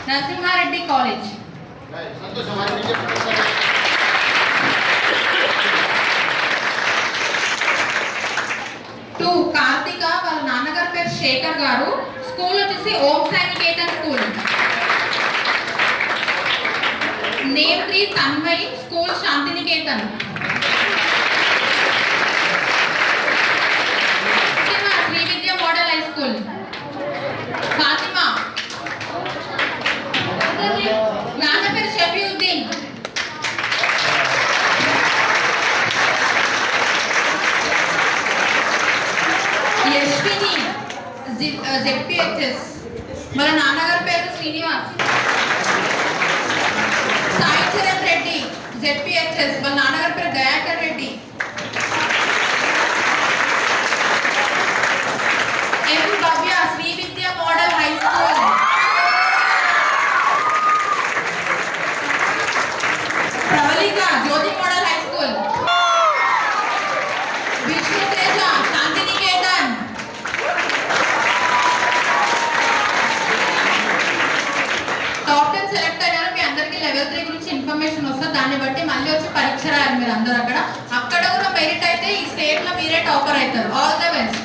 Narasimha Reddy college. Two Karthika, వాళ్ళ నాన్నగారి పేరు శేఖర్ గారు. స్కూల్ వచ్చేసి Om Shantiniketan school. Name 3 Tanmay, school Shantiniketan. Sri Vidya model high school. Fatima, నాన్న పేరు షఫీవుద్దీన్. యశ్విని, జెడ్పిహెచ్ఎస్, వాళ్ళ నాన్నగారి పేరు శ్రీనివాస్. సాయి చరణ్ రెడ్డి, జెడ్పిహెచ్ఎస్, వాళ్ళ నాన్నగారి పేరు Dayakar Reddy. M Bhavya, Sri Vidya model high school. Pravalika, Jyothi model high school. Vishnu Teja, Shantiniketan. Top 10 select అయినారు. మీ అందరికీ లెవెల్ 3 గురించి ఇన్ఫర్మేషన్ వస్తుంది. దాన్ని బట్టి మళ్ళీ వచ్చి పరీక్ష రాయాలి మీరు అందరూ. అక్కడ కూడా మెరిట్ అయితే ఈ స్టేట్ లో మీరే టాపర్ అవుతారు. All the best.